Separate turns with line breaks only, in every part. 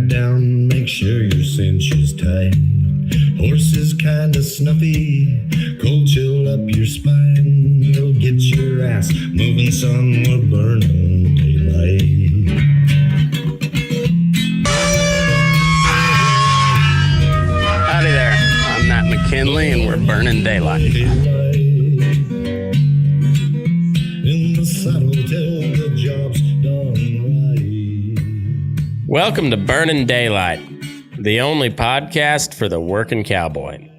Strap down, make sure your cinch is tight. Horse is kinda snuffy, cold chill up your spine. You'll get your ass moving, son, we're burning daylight.
Howdy there, I'm Matt McKinley and we're burning daylight.
In the saddle till the job's done right.
Welcome to Burning Daylight, the only podcast for the working cowboy.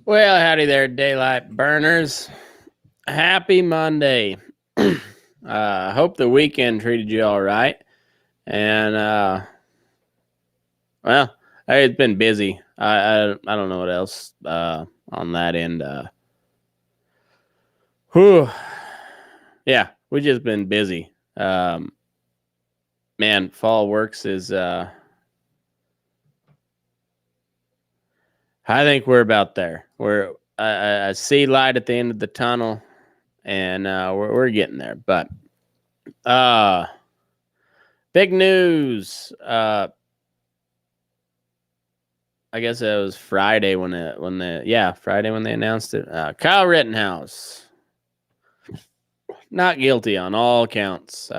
Well, howdy there, daylight burners. Happy Monday. Hope the weekend treated you all right. And, well, it's been busy. I don't know what else on that end. Yeah, we've just been busy. Man, fall works is... I think we're about there. I see light at the end of the tunnel, and we're getting there. But big news. I guess it was Friday when they announced it. Kyle Rittenhouse, not guilty on all counts.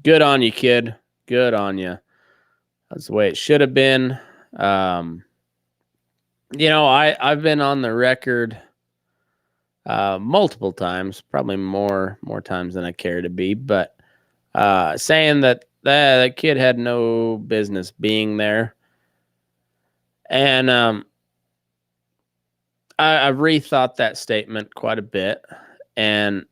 Good on you, kid. Good on you. That's the way it should have been. You know, I've been on the record multiple times, probably more times than I care to be, but saying that that kid had no business being there. And I've rethought that statement quite a bit. And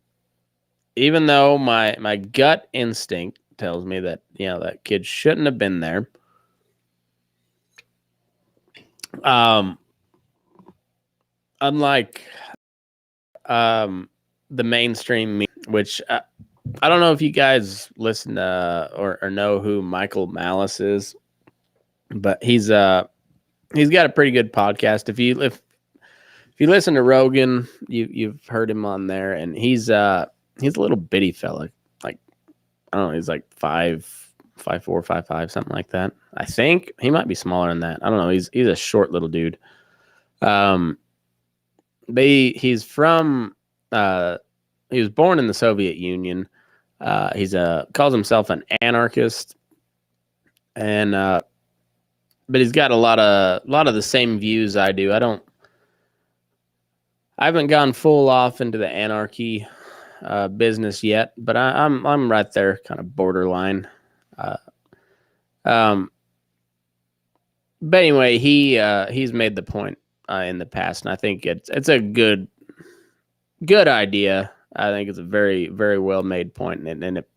even though my gut instinct tells me that, you know, that kid shouldn't have been there, unlike the mainstream media, which I don't know if you guys listen to or know who Michael Malice is, but he's got a pretty good podcast. If you listen to Rogan, you've heard him on there, and he's a little bitty fella, like I don't know, he's like 5'4", 5'5", something like that. I think he might be smaller than that. I don't know. He's a short little dude. He's from he was born in the Soviet Union. He's calls himself an anarchist, and but he's got a lot of the same views I do. I haven't gone full off into the anarchy business yet, but I'm right there, kind of borderline. But anyway, he's made the point in the past, and I think it's a good idea. I think it's a very, very well made point, and it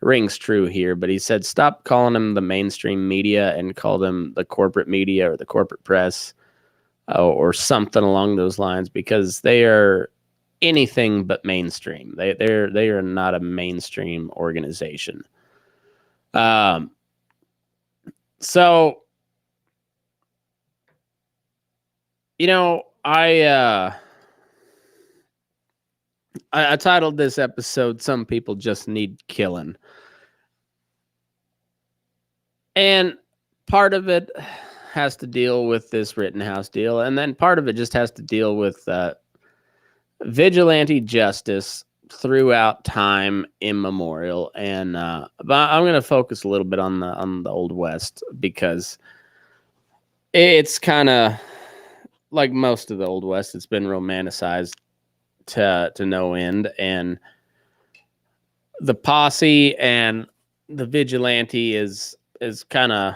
rings true here. But he said, stop calling them the mainstream media and call them the corporate media or the corporate press or something along those lines, because they are anything but mainstream. They are not a mainstream organization. So, you know, I titled this episode, Some People Just Need Killing. And part of it has to deal with this Rittenhouse deal, and then part of it just has to deal with vigilante justice throughout time immemorial. And but I'm going to focus a little bit on the Old West, because it's kind of like most of the Old West. It's been romanticized to no end, and the posse and the vigilante is kind of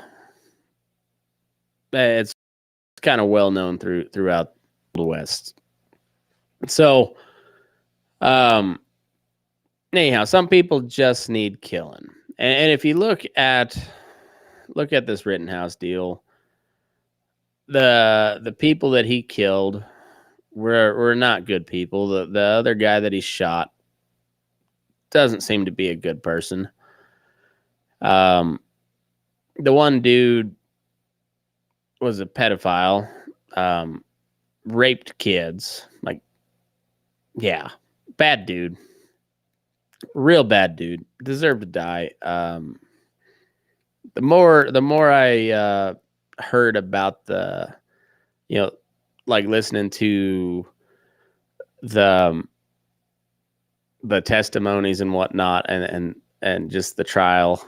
well known throughout the West. So anyhow, some people just need killing. And if you look at this Rittenhouse deal, the people that he killed were not good people. The other guy that he shot doesn't seem to be a good person. The one dude was a pedophile, raped kids, like yeah, bad dude, real bad dude, deserved to die. The more I heard about the, like listening to the the testimonies and whatnot, and just the trial,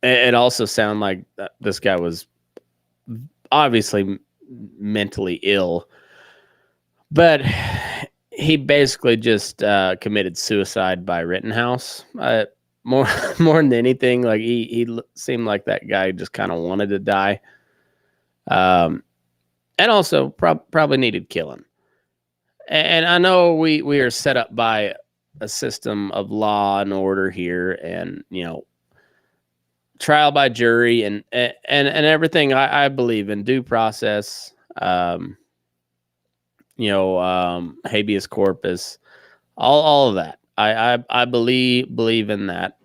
it also sounded like this guy was obviously mentally ill, but he basically just committed suicide by Rittenhouse. More more than anything, like he seemed like that guy just kind of wanted to die, and also probably needed killing. And I know we are set up by a system of law and order here, and trial by jury, and everything. I believe in due process, habeas corpus, all of that. I believe in that.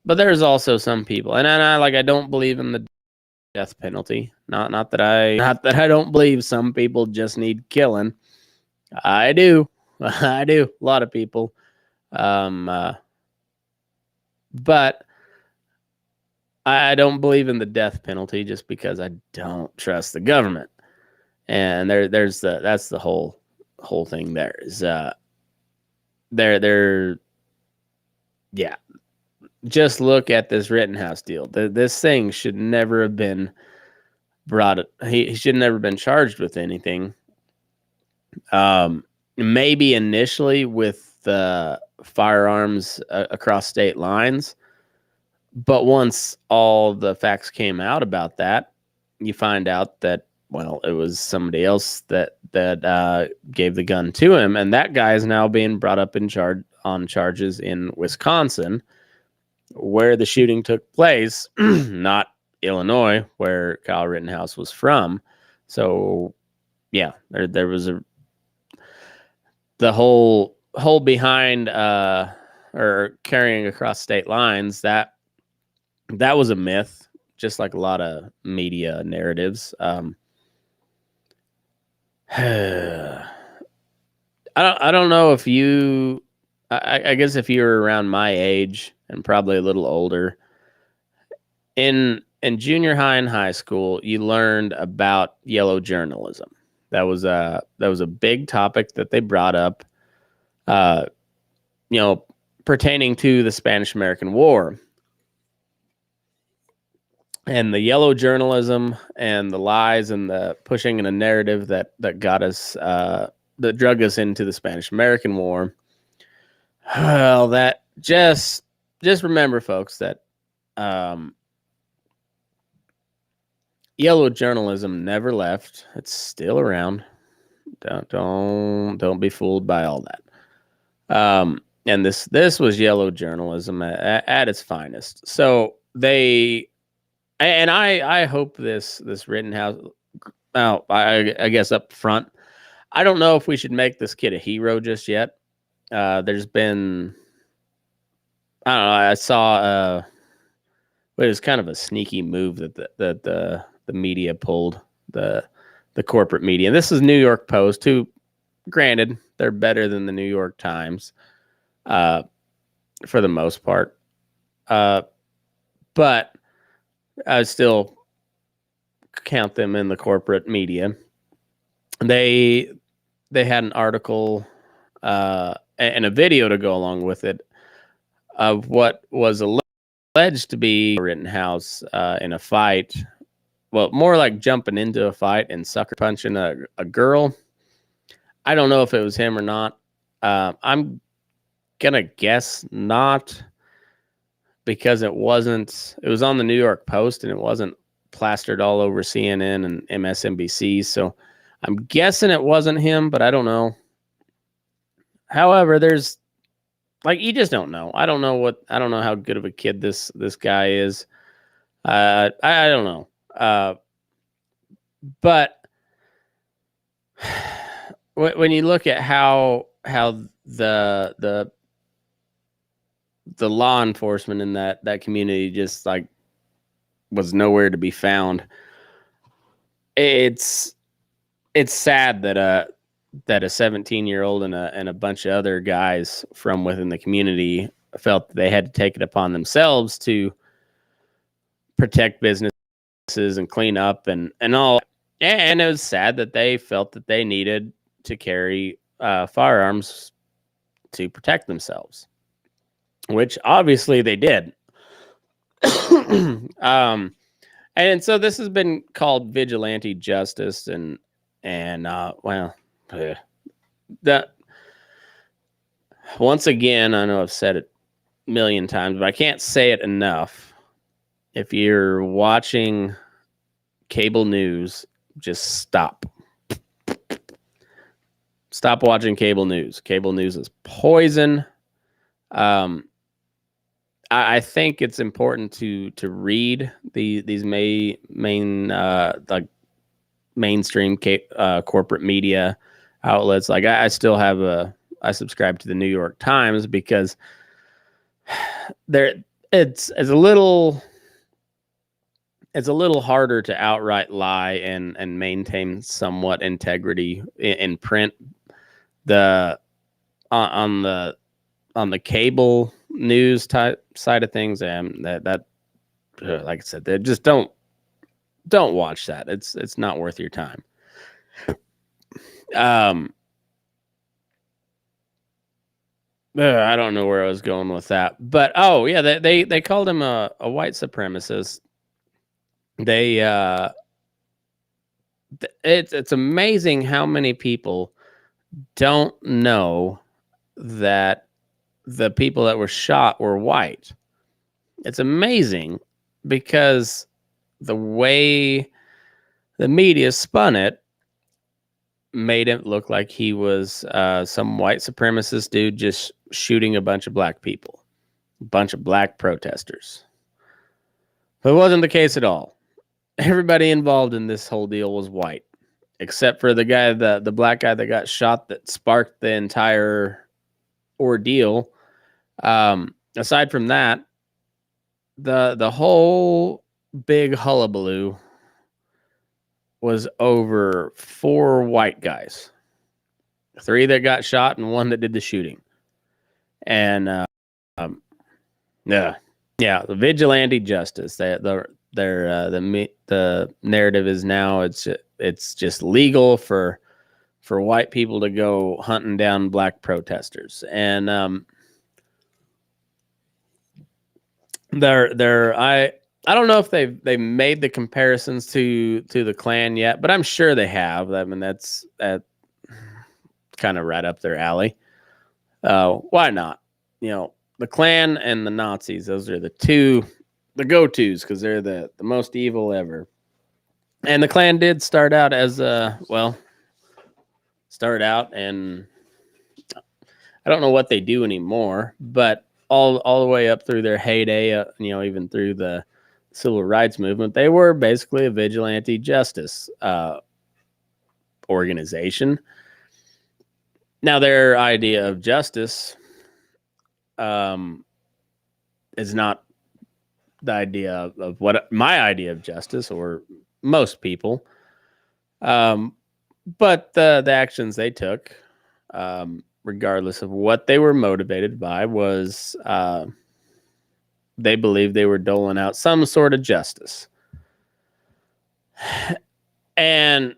But there's also some people, and I don't believe in the death penalty. Not that I don't believe some people just need killing. I do. I do. A lot of people. But I don't believe in the death penalty just because I don't trust the government. And that's the whole thing there is yeah. Just look at this Rittenhouse deal. This thing should never have been brought. He should never been charged with anything. Maybe initially with the firearms across state lines, but once all the facts came out about that, you find out that, well, it was somebody else that gave the gun to him, and that guy is now being brought up on charges in Wisconsin, where the shooting took place, not Illinois, where Kyle Rittenhouse was from. So, yeah, there was the whole behind or carrying across state lines, that was a myth, just like a lot of media narratives. I don't know if you, I guess if you were around my age and probably a little older, in junior high and high school, you learned about yellow journalism. That was a big topic that they brought up, pertaining to the Spanish-American War. And the yellow journalism and the lies and the pushing in a narrative that got us, that drug us into the Spanish-American War. Well, that just remember, folks, that yellow journalism never left. It's still around. Don't be fooled by all that. And this was yellow journalism at its finest. So I hope this Rittenhouse. Oh, I guess up front, I don't know if we should make this kid a hero just yet. There's been, I don't know. I saw it was kind of a sneaky move that the media pulled, the corporate media. And this is New York Post, who, granted, they're better than the New York Times, for the most part. But I still count them in the corporate media. They had an article and a video to go along with it of what was alleged to be Rittenhouse in a fight. Well, more like jumping into a fight and sucker punching a girl. I don't know if it was him or not. I'm gonna guess not, because it was on the New York Post and it wasn't plastered all over CNN and MSNBC. So I'm guessing it wasn't him, but I don't know. However, there's, like, you just don't know. I don't know how good of a kid this guy is. I don't know. But when you look at how the law enforcement in that community just like was nowhere to be found, it's sad that that a 17-year-old and a bunch of other guys from within the community felt they had to take it upon themselves to protect businesses and clean up and all. And it was sad that they felt that they needed to carry firearms to protect themselves, which obviously they did. And so this has been called vigilante justice, and well, that once again, I know I've said it a million times, but I can't say it enough. If you're watching cable news, just stop. Stop watching cable news. Cable news is poison. I think it's important to read these like mainstream corporate media outlets. Like I still have I subscribe to the New York Times because it's a little harder to outright lie and maintain somewhat integrity in print. On the cable news type side of things, that like I said, they just don't watch that. It's not worth your time. I don't know where I was going with that, but oh yeah, they called him a white supremacist. It's amazing how many people don't know that the people that were shot were white. It's amazing because the way the media spun it made it look like he was some white supremacist dude just shooting a bunch of black people, a bunch of black protesters. But it wasn't the case at all. Everybody involved in this whole deal was white, except for the guy, the black guy that got shot that sparked the entire ordeal. Aside from that, the whole big hullabaloo was over 4 white guys, 3 that got shot and 1 that did the shooting. And the vigilante justice. The narrative is now it's just legal for white people to go hunting down black protesters, and I don't know if they've made the comparisons to the Klan yet, but I'm sure they have. I mean, that's kind of right up their alley. Why not? You know, the Klan and the Nazis, those are the go-tos, because they're the most evil ever. And the Klan did start out as and I don't know what they do anymore, but all the way up through their heyday, even through the civil rights movement, they were basically a vigilante justice organization. Now, their idea of justice is not the idea of what my idea of justice or most people, but the actions they took, regardless of what they were motivated by, was they believed they were doling out some sort of justice. And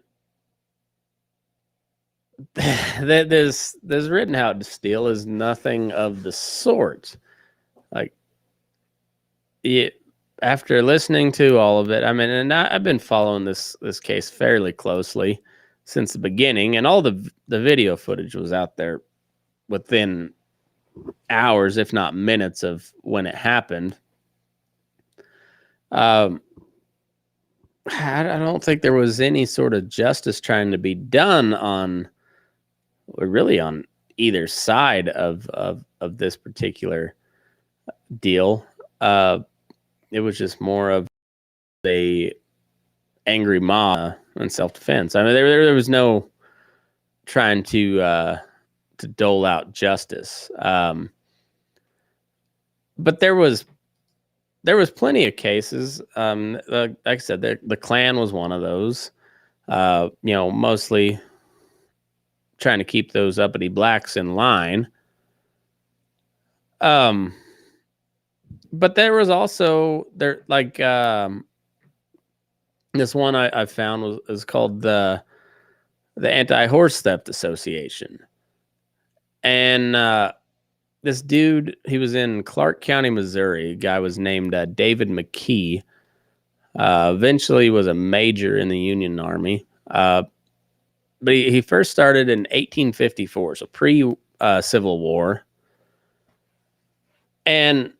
this Rittenhouse deal is nothing of the sort. Like, after listening to all of it, I mean, and I've been following this case fairly closely since the beginning, and all the video footage was out there within hours, if not minutes, of when it happened. I don't think there was any sort of justice trying to be done on either side of this particular deal. It was just more of a angry mob and self-defense. I mean, there was no trying to dole out justice. But there was plenty of cases. Like I said, the Klan was one of those. Mostly trying to keep those uppity blacks in line. But there was also this one I found was called the Anti-Horse Theft Association. And this dude, he was in Clark County, Missouri. A guy was named David McKee. Eventually was a major in the Union Army. But he first started in 1854, so pre-Civil War. And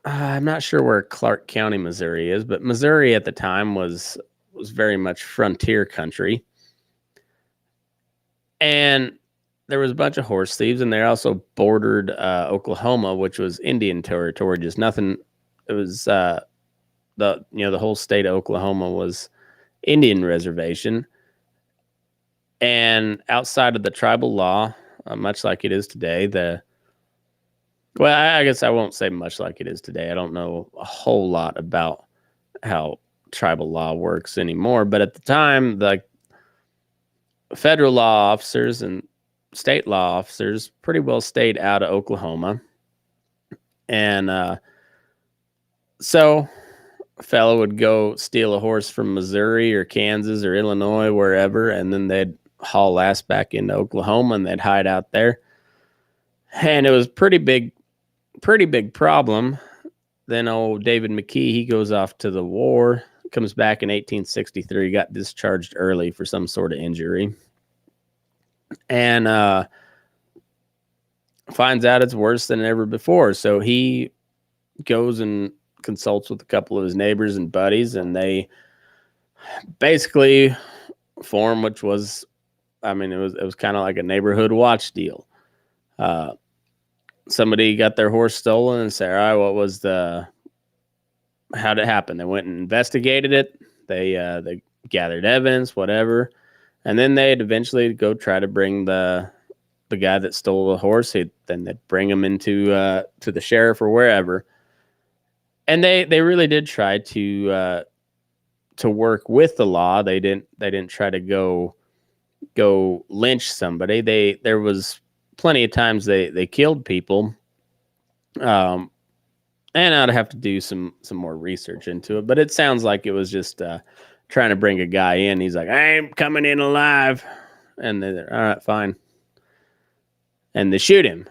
I'm not sure where Clark County, Missouri is, but Missouri at the time was very much frontier country. And there was a bunch of horse thieves, and they also bordered Oklahoma, which was Indian territory. Just nothing. It was the whole state of Oklahoma was Indian reservation. And outside of the tribal law, much like it is today, I guess I won't say much like it is today. I don't know a whole lot about how tribal law works anymore. But at the time, the federal law officers and state law officers pretty well stayed out of Oklahoma. And so a fellow would go steal a horse from Missouri or Kansas or Illinois, wherever, and then they'd haul ass back into Oklahoma and they'd hide out there. And it was pretty big problem. Then old David McKee, he goes off to the war, comes back in 1863, got discharged early for some sort of injury. And finds out it's worse than ever before. So he goes and consults with a couple of his neighbors and buddies, and they basically form, which was, it was kind of like a neighborhood watch deal. Somebody got their horse stolen and said, all right, how'd it happen? They went and investigated it. They gathered evidence, whatever. And then they'd eventually go try to bring the guy that stole the horse. Then they'd bring him into to the sheriff or wherever. And they really did try to work with the law. They didn't try to go lynch somebody. There was plenty of times they killed people. And I'd have to do some more research into it, but it sounds like it was just trying to bring a guy in. He's like, I ain't coming in alive. And they're all right, fine. And they shoot him.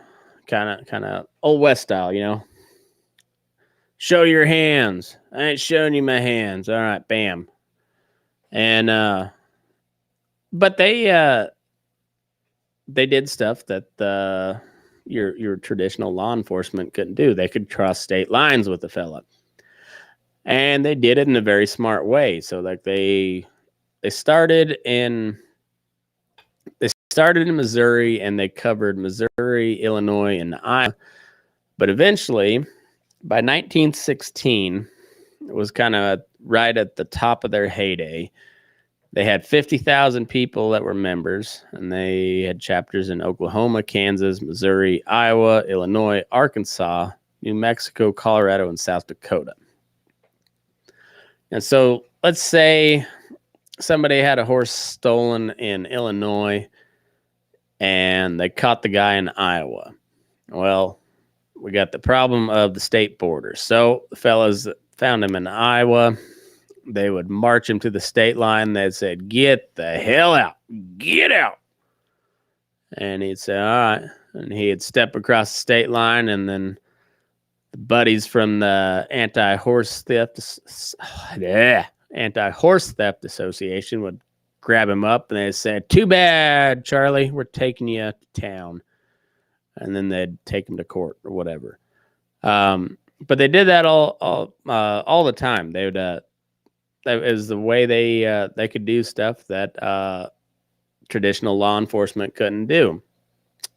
Kind of Old West style, Show your hands. I ain't showing you my hands. All right, bam. And but they did stuff that your traditional law enforcement couldn't do. They could cross state lines with the fella. And they did it in a very smart way. So like they started in Missouri, and they covered Missouri, Illinois, and Iowa. But eventually, by 1916, it was kind of right at the top of their heyday. They had 50,000 people that were members, and they had chapters in Oklahoma, Kansas, Missouri, Iowa, Illinois, Arkansas, New Mexico, Colorado, and South Dakota. And so let's say somebody had a horse stolen in Illinois and they caught the guy in Iowa. Well, we got the problem of the state border. So the fellas that found him in Iowa, they would march him to the state line. They'd say, get the hell out. Get out. And he'd say, all right. And he'd step across the state line, and then the buddies from the Anti-Horse Theft Association would grab him up, and they'd say, too bad, Charlie, we're taking you to town. And then they'd take him to court or whatever. But they did that all the time. They would that is the way they could do stuff that traditional law enforcement couldn't do.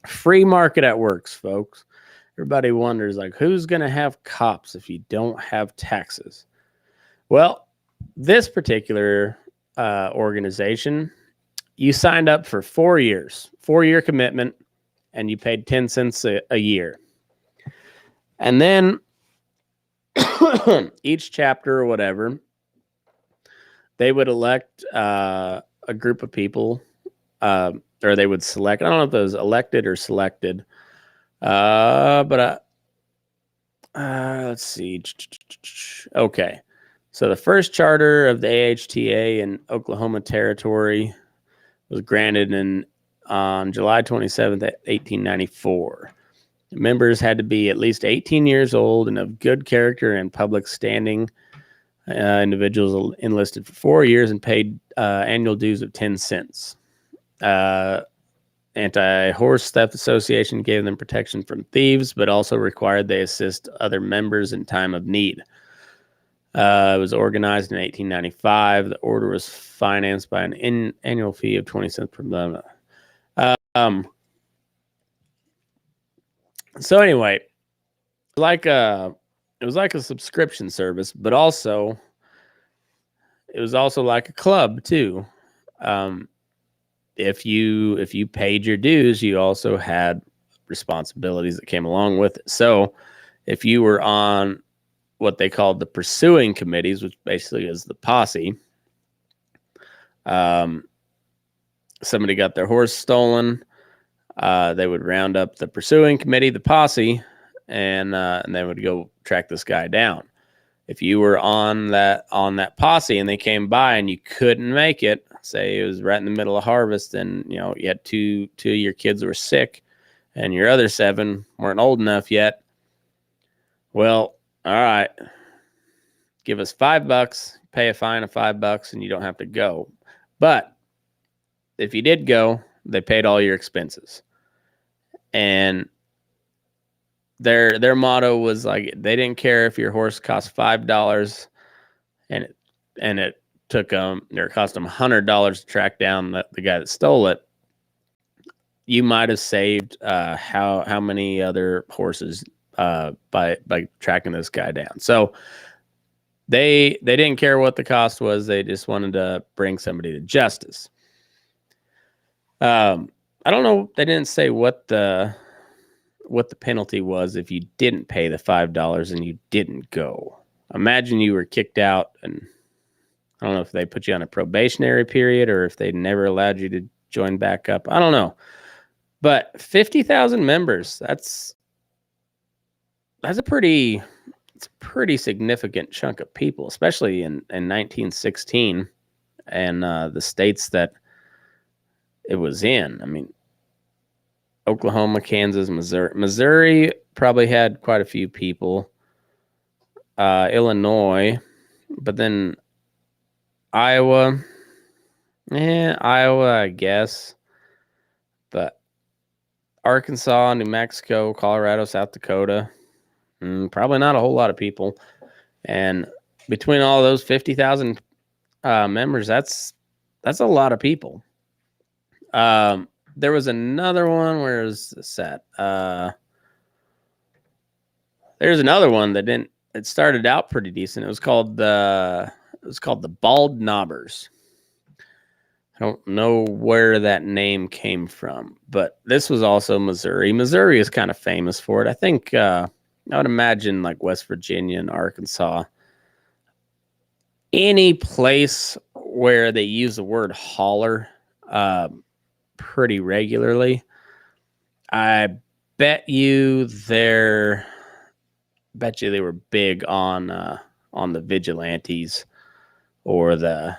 Free market at works, folks. Everybody wonders, like, who's going to have cops if you don't have taxes? Well, this particular organization, you signed up for 4 years, 4-year commitment, and you paid 10 cents a year. And then each chapter or whatever, they would elect a group of people. or they would select. I don't know if it was elected or selected. Let's see. Okay. So the first charter of the AHTA in Oklahoma Territory was granted on July 27th, 1894. The members had to be at least 18 years old and of good character and public standing. Individuals enlisted for 4 years and paid annual dues of 10 cents. Anti-Horse Theft Association gave them protection from thieves, but also required they assist other members in time of need. It was organized in 1895. The order was financed by an annual fee of 20 cents per month. So anyway, it was like a subscription service, but also it was also like a club too. If you paid your dues, you also had responsibilities that came along with it. So if you were on what they called the pursuing committees, which basically is the posse, somebody got their horse stolen, they would round up the pursuing committee, the posse, and they would go track this guy down. If you were on that posse and they came by and you couldn't make it, say it was right in the middle of harvest, and you had two of your kids were sick, and your other 7 weren't old enough yet. Well, all right, give us $5, pay a fine of $5, and you don't have to go. But if you did go, they paid all your expenses. And their motto was like, they didn't care if your horse cost $5 and it took them, or it cost them $100 to track down the guy that stole it. You might have saved how many other horses by tracking this guy down. So they didn't care what the cost was. They just wanted to bring somebody to justice. I don't know. They didn't say what the penalty was if you didn't pay the $5 and you didn't go. Imagine you were kicked out, and I don't know if they put you on a probationary period or if they never allowed you to join back up. I don't know. But 50,000 members, that's a pretty significant chunk of people, especially in 1916 and the states that it was in. I mean, Oklahoma, Kansas, Missouri. Missouri probably had quite a few people. Illinois, but then Iowa, I guess. But Arkansas, New Mexico, Colorado, South Dakota, probably not a whole lot of people. And between all those 50,000 members, that's a lot of people. There was another one. Where is this at? There's another one that didn't. It started out pretty decent. It was called the Bald Knobbers. I don't know where that name came from, but this was also Missouri. Missouri is kind of famous for it. I think I would imagine like West Virginia and Arkansas. Any place where they use the word holler pretty regularly. I bet you they were big on the vigilantes or the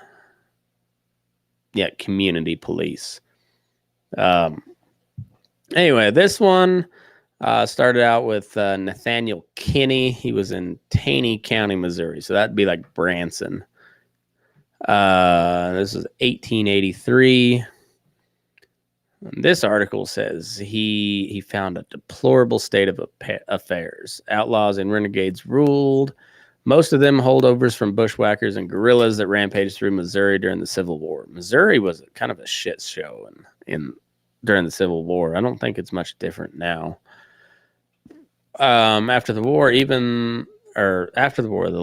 community police. Anyway, this one started out with Nathaniel Kinney. He was in Taney County, Missouri, so that'd be like Branson. This is 1883. This article says he found a deplorable state of affairs. Outlaws and renegades ruled, most of them holdovers from bushwhackers and guerrillas that rampaged through Missouri during the Civil War. Missouri was kind of a shit show during the Civil War. I don't think it's much different now. After the war, the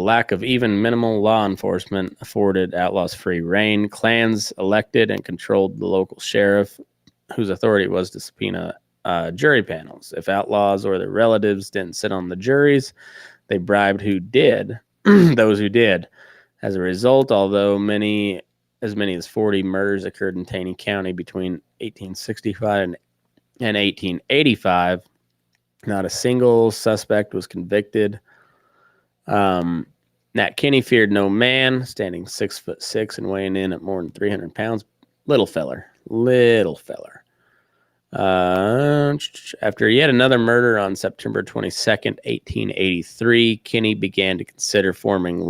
lack of even minimal law enforcement afforded outlaws free rein. Clans elected and controlled the local sheriff, whose authority was to subpoena jury panels. If outlaws or their relatives didn't sit on the juries, they bribed those who did. As a result, although as many as 40 murders occurred in Taney County between 1865 and 1885. Not a single suspect was convicted. Nat Kinney feared no man, standing 6'6" and weighing in at more than 300 pounds. Little feller. After yet another murder on September 22nd, 1883, Kinney began to consider forming a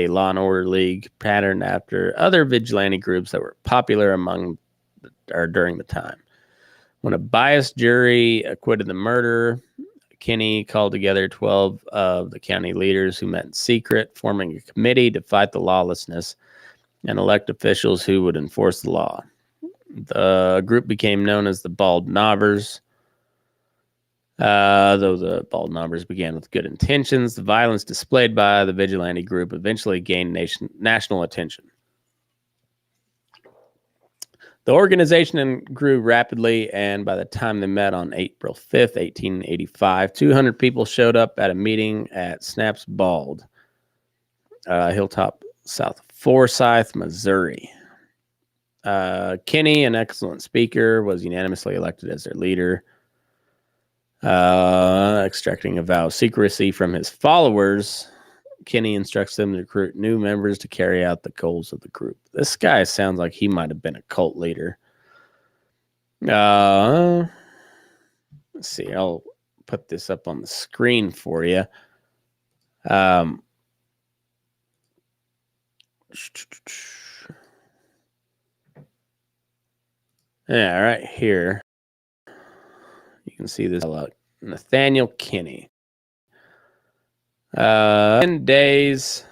law and order league patterned after other vigilante groups that were popular during the time. When a biased jury acquitted the murderer, Kinney called together 12 of the county leaders who met in secret, forming a committee to fight the lawlessness and elect officials who would enforce the law. The group became known as the Bald Knobbers. Though the Bald Knobbers began with good intentions, the violence displayed by the vigilante group eventually gained national attention. The organization grew rapidly, and by the time they met on April 5th, 1885, 200 people showed up at a meeting at Snaps Bald, hilltop south of Forsyth, Missouri. Kinney, an excellent speaker, was unanimously elected as their leader. Extracting a vow of secrecy from his followers, Kinney instructs them to recruit new members to carry out the goals of the group. This guy sounds like he might have been a cult leader. Let's see. I'll put this up on the screen for you. Yeah, right here. You can see this. Nathaniel Kinney. 10 days,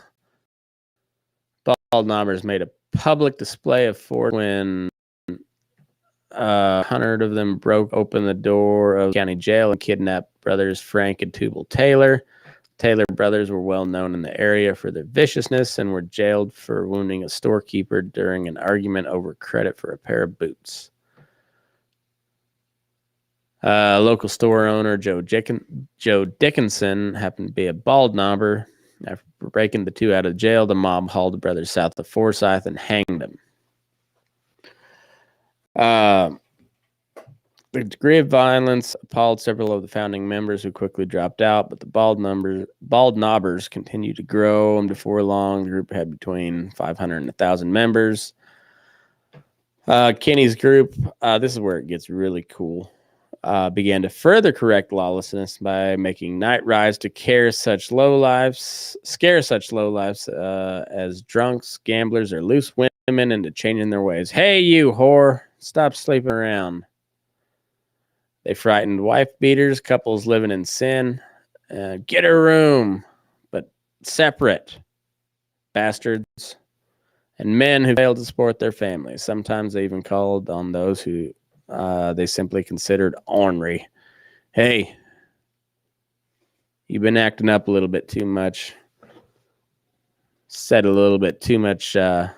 Bald Knobbers made a public display of force when 100 of them broke open the door of the county jail and kidnapped brothers Frank and Tubal Taylor. Taylor brothers were well known in the area for their viciousness and were jailed for wounding a storekeeper during an argument over credit for a pair of boots. Local store owner Joe Dickinson happened to be a bald knobber. After breaking the two out of jail, the mob hauled the brothers south of Forsyth and hanged them. The degree of violence appalled several of the founding members who quickly dropped out, but the bald knobbers continued to grow, and before long, the group had between 500 and 1,000 members. Kinney's group, this is where it gets really cool, began to further correct lawlessness by making night rides to scare such lowlifes as drunks, gamblers, or loose women into changing their ways. Hey, you whore, stop sleeping around. They frightened wife beaters, couples living in sin. Get a room, but separate. Bastards. And men who failed to support their families. Sometimes they even called on those who they simply considered ornery. Hey, you've been acting up a little bit too much. Said a little bit too much. Had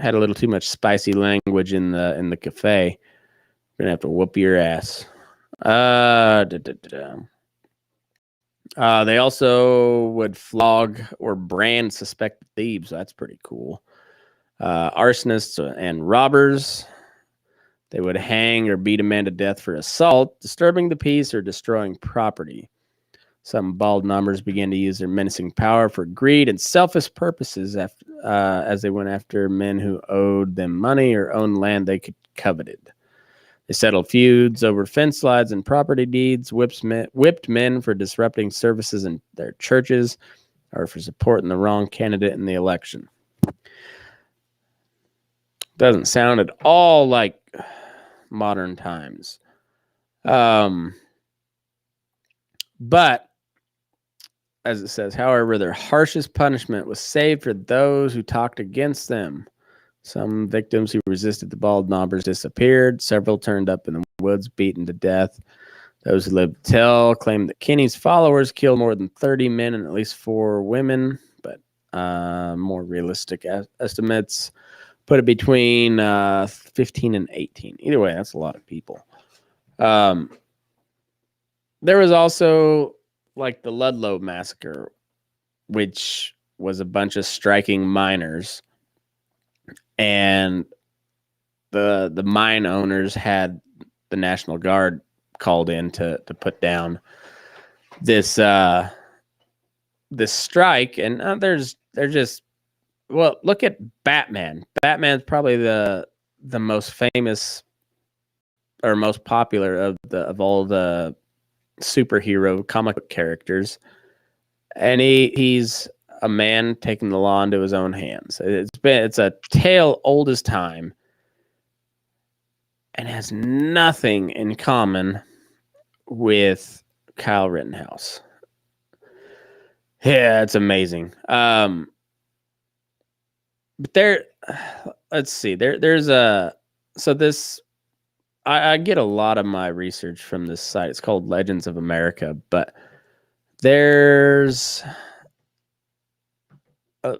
a little too much spicy language in the cafe. We're gonna have to whoop your ass. They also would flog or brand suspected thieves. That's pretty cool. Arsonists and robbers. They would hang or beat a man to death for assault, disturbing the peace, or destroying property. Some bald knobbers began to use their menacing power for greed and selfish purposes as they went after men who owed them money or owned land they coveted. They settled feuds over fence slides and property deeds, whipped men for disrupting services in their churches, or for supporting the wrong candidate in the election. Doesn't sound at all like modern times. But, as it says, however, their harshest punishment was saved for those who talked against them. Some victims who resisted the bald knobbers disappeared. Several turned up in the woods, beaten to death. Those who lived to tell claimed that Kinney's followers killed more than 30 men and at least 4 women, but more realistic estimates put it between 15 and 18. Either way, that's a lot of people. There was also like the Ludlow Massacre, which was a bunch of striking miners. And the mine owners had the National Guard called in to put down this this strike, and they're just, well, look at Batman. Batman's probably the most famous or most popular of all the superhero comic book characters, and he's a man taking the law into his own hands. It's a tale old as time, and has nothing in common with Kyle Rittenhouse. Yeah, it's amazing. But let's see. There's a so this. I get a lot of my research from this site. It's called Legends of America, but there's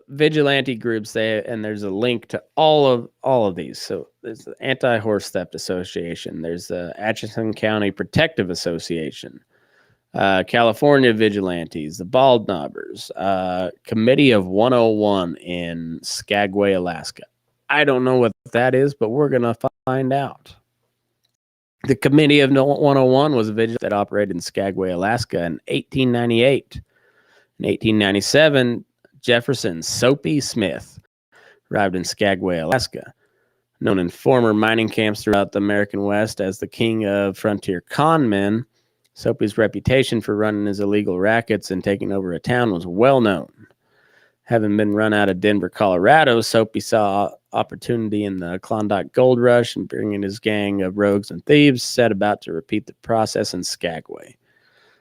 vigilante groups there, and there's a link to all of these. So there's the Anti-Horse Theft Association. There's the Atchison County Protective Association, California Vigilantes, the Bald Knobbers, Committee of 101 in Skagway, Alaska. I don't know what that is, but we're going to find out. The Committee of 101 was a vigilante that operated in Skagway, Alaska in 1898. In 1897, Jefferson Soapy Smith arrived in Skagway, Alaska. Known in former mining camps throughout the American West as the king of frontier con men, Soapy's reputation for running his illegal rackets and taking over a town was well known. Having been run out of Denver, Colorado, Soapy saw opportunity in the Klondike Gold Rush and bringing his gang of rogues and thieves, set about to repeat the process in Skagway.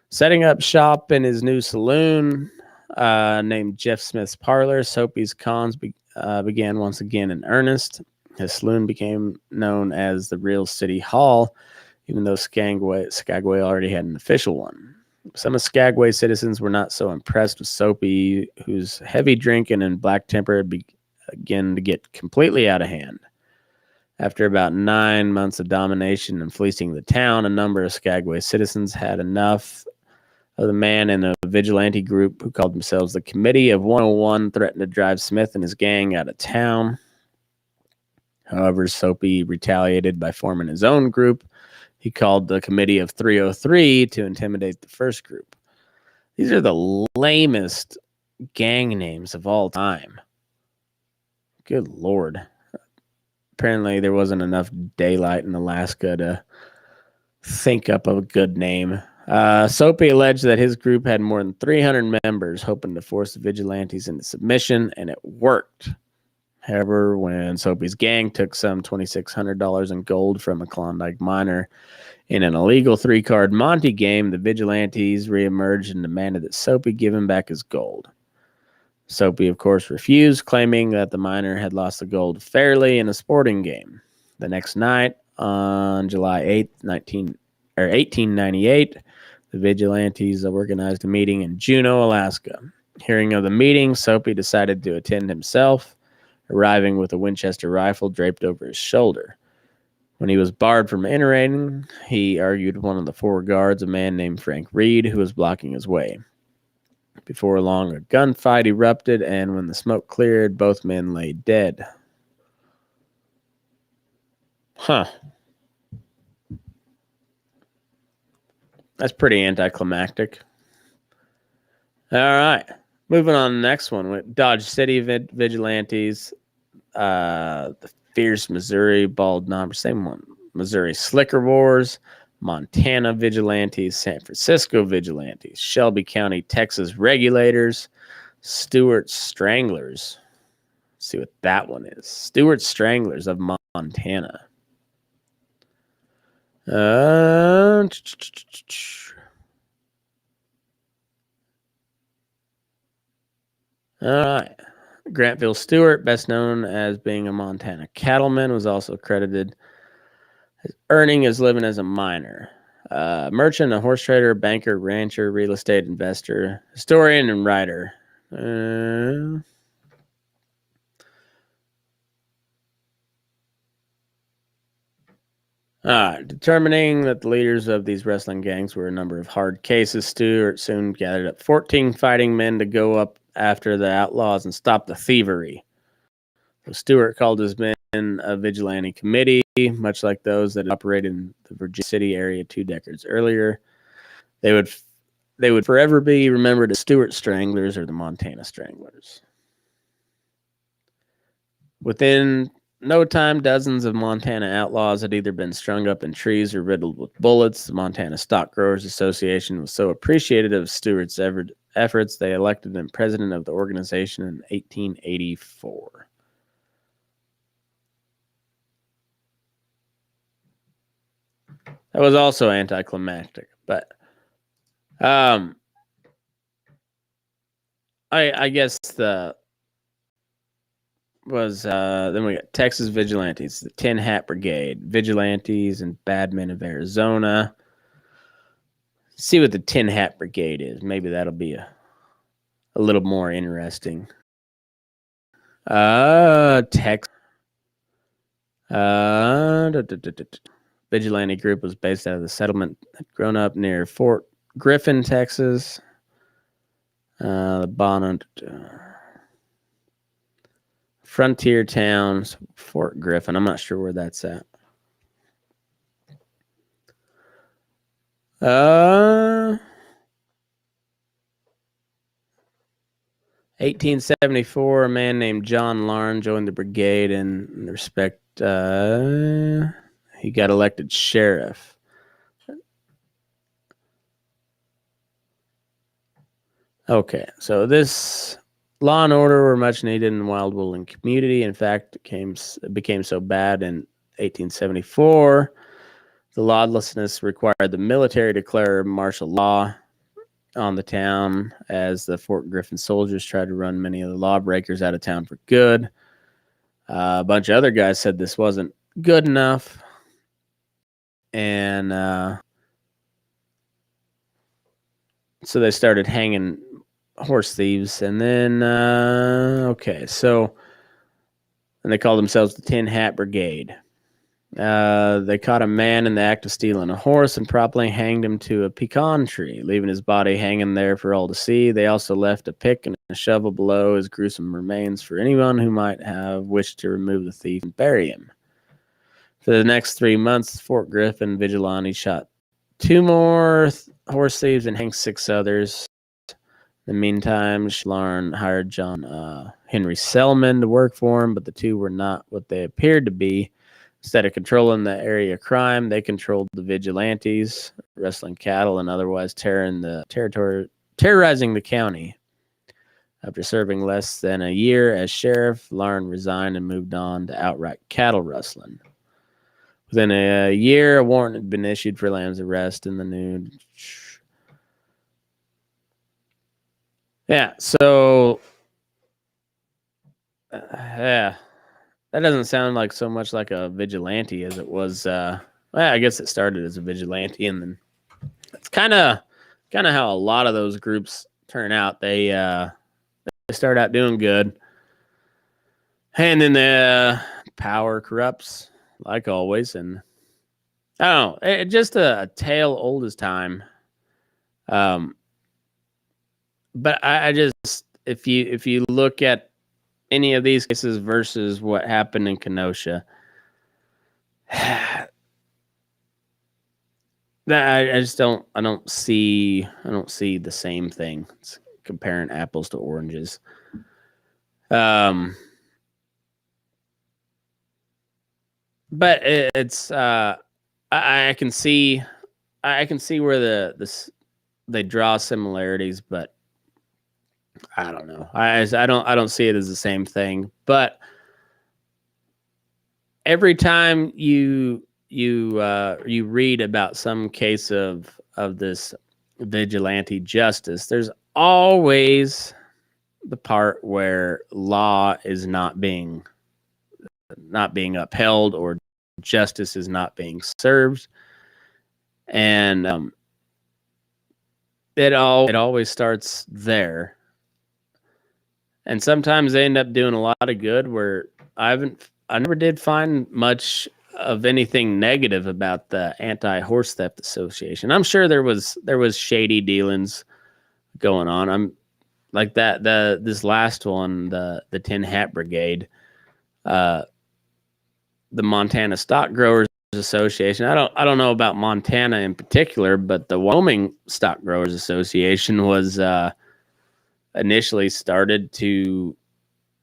Setting up shop in his new saloon, named Jeff Smith's Parlor, Soapy's cons began once again in earnest. His saloon became known as the Real City Hall, even though Skagway already had an official one. Some of Skagway citizens were not so impressed with Soapy, whose heavy drinking and black temper began to get completely out of hand. After about 9 months of domination and fleecing the town, a number of Skagway citizens had enough of the man, and a vigilante group who called themselves the Committee of 101 threatened to drive Smith and his gang out of town. However, Soapy retaliated by forming his own group. He called the Committee of 303 to intimidate the first group. These are the lamest gang names of all time. Good Lord. Apparently there wasn't enough daylight in Alaska to think up a good name. Soapy alleged that his group had more than 300 members, hoping to force the vigilantes into submission, and it worked. However, when Soapy's gang took some $2,600 in gold from a Klondike miner in an illegal 3-card Monte game, the vigilantes reemerged and demanded that Soapy give him back his gold. Soapy, of course, refused, claiming that the miner had lost the gold fairly in a sporting game. The next night, on July 8th, 1898, the vigilantes organized a meeting in Juneau, Alaska. Hearing of the meeting, Soapy decided to attend himself, arriving with a Winchester rifle draped over his shoulder. When he was barred from entering, he argued with one of the 4 guards, a man named Frank Reed, who was blocking his way. Before long, a gunfight erupted, and when the smoke cleared, both men lay dead. Huh. That's pretty anticlimactic. All right. Moving on to the next one. With Dodge City Vigilantes, the Fierce Missouri Bald Knobber, same one. Missouri Slicker Wars, Montana Vigilantes, San Francisco Vigilantes, Shelby County, Texas Regulators, Stewart Stranglers. Let's see what that one is. Stewart Stranglers of Montana. All right. Grantville Stewart, best known as being a Montana cattleman, was also credited as earning his living as a miner. Merchant, a horse trader, banker, rancher, real estate investor, historian, and writer. Determining that the leaders of these wrestling gangs were a number of hard cases, Stewart soon gathered up 14 fighting men to go up after the outlaws and stop the thievery. So Stewart called his men a vigilante committee, much like those that operated in the Virginia City area 2 decades earlier. They would forever be remembered as Stewart Stranglers or the Montana Stranglers. Within no time, dozens of Montana outlaws had either been strung up in trees or riddled with bullets. The Montana Stock Growers Association was so appreciative of Stewart's efforts, they elected him president of the organization in 1884. That was also anticlimactic, but I guess then we got Texas Vigilantes, the Tin Hat Brigade, Vigilantes and Badmen of Arizona. See what the Tin Hat Brigade is. Maybe that'll be a little more interesting. Texas. Vigilante group was based out of the settlement had grown up near Fort Griffin, Texas. The frontier towns, Fort Griffin. I'm not sure where that's at. 1874, a man named John Larn joined the brigade, and in respect, he got elected sheriff. Okay, so this law and order were much needed in the wild woodland community. In fact, it became so bad in 1874, the lawlessness required the military to declare martial law on the town as the Fort Griffin soldiers tried to run many of the lawbreakers out of town for good. A bunch of other guys said this wasn't good enough, and so they started hanging horse thieves. And then and they called themselves the Tin Hat Brigade. They caught a man in the act of stealing a horse and promptly hanged him to a pecan tree, leaving his body hanging there for all to see. They also left a pick and a shovel below his gruesome remains for anyone who might have wished to remove the thief and bury him. For the next 3 months, Fort Griffin vigilante shot 2 more horse thieves and hanged 6 others. In the meantime, Larn hired John Henry Selman to work for him, but the two were not what they appeared to be. Instead of controlling the area of crime, they controlled the vigilantes, rustling cattle and otherwise terrorizing the county. After serving less than a year as sheriff, Larn resigned and moved on to outright cattle rustling. Within a year, a warrant had been issued for Lamb's arrest in the new. Yeah, so that doesn't sound like so much like a vigilante as it was. I guess it started as a vigilante, and then it's kind of how a lot of those groups turn out. They start out doing good, and then the power corrupts, like always. And I don't know, it's just a tale old as time. But I just, if you look at any of these cases versus what happened in Kenosha, I don't see the same thing. It's comparing apples to oranges. But it's I can see where they draw similarities, but I don't know. I don't see it as the same thing. But every time you read about some case of this vigilante justice, there's always the part where law is not being upheld or justice is not being served, and it always starts there. And sometimes they end up doing a lot of good where I never did find much of anything negative about the Anti-Horse Theft Association. I'm sure there was shady dealings going on. I'm like this last one, the Tin Hat Brigade. the Montana Stock Growers Association. I don't know about Montana in particular, but the Wyoming Stock Growers Association was initially started to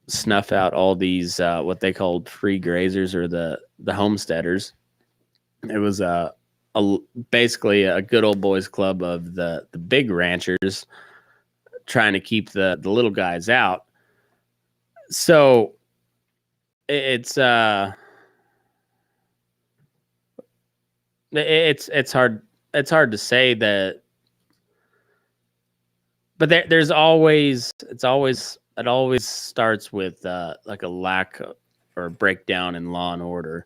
snuff out all these what they called free grazers, or the homesteaders. It was basically a good old boys club of the big ranchers trying to keep the little guys out. So it's hard to say that, but it always starts with like a lack of, or a breakdown in law and order,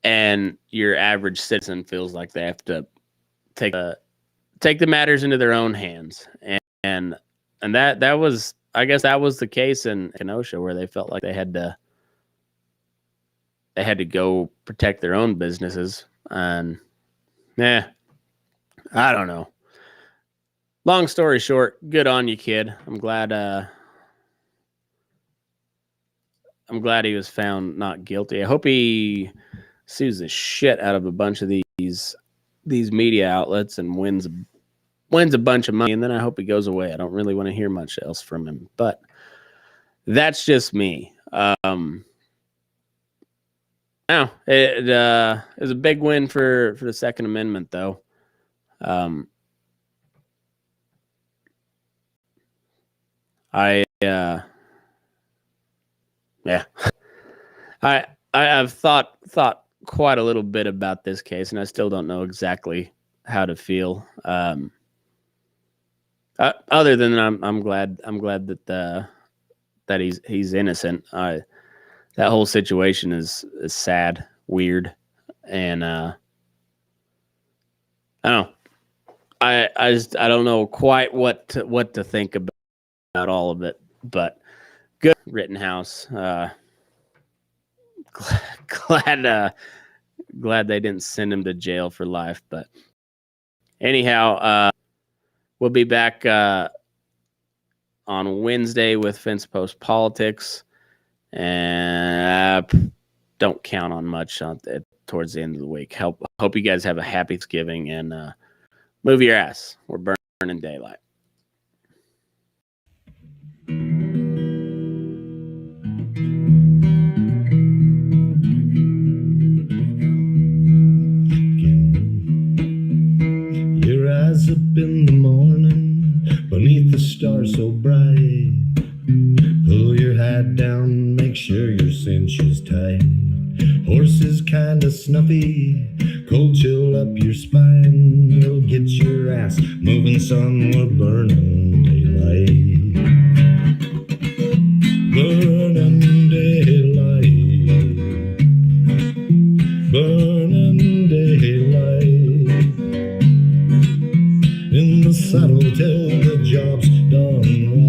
and your average citizen feels like they have to take the matters into their own hands, and that was, I guess that was the case in Kenosha, where they felt like they had to go protect their own businesses. And I don't know. Long story short, good on you, kid. I'm glad he was found not guilty. I hope he sues the shit out of a bunch of these media outlets and wins a bunch of money, and then I hope he goes away. I don't really want to hear much else from him, but that's just me. No, it was a big win for the Second Amendment, though. I've thought quite a little bit about this case, and I still don't know exactly how to feel. Other than I'm glad that he's innocent. That whole situation is sad, weird, and I don't know. I don't know quite what to think about all of it, but good Rittenhouse. Glad they didn't send him to jail for life. But anyhow, we'll be back on Wednesday with Fence Post Politics, and don't count on much towards the end of the week. Hope you guys have a happy Thanksgiving, and move your ass. We're burning daylight.
Your eyes up in the morning, beneath the stars so bright. Pull your hat down, make sure your cinch is tight. Horses kinda snuffy, cold chill up your spine. We'll get your ass moving, son, we're burning daylight. Burning daylight. Burning daylight. In the saddle till the job's done right.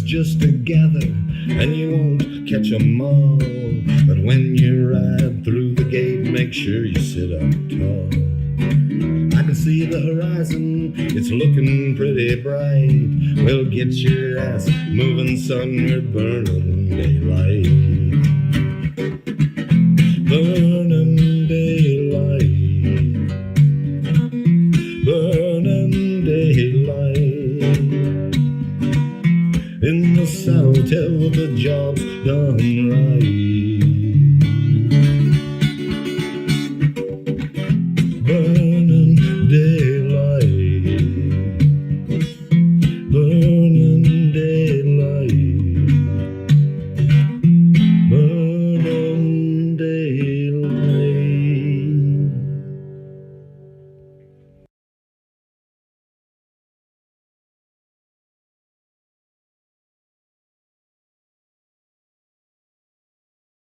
Just a gather, and you won't catch 'em all. But when you ride through the gate, make sure you sit up tall. I can see the horizon, it's looking pretty bright. Well, get your ass moving, son, we're burning daylight. Burning daylight. Burning daylight. In the saddle till the job's done right.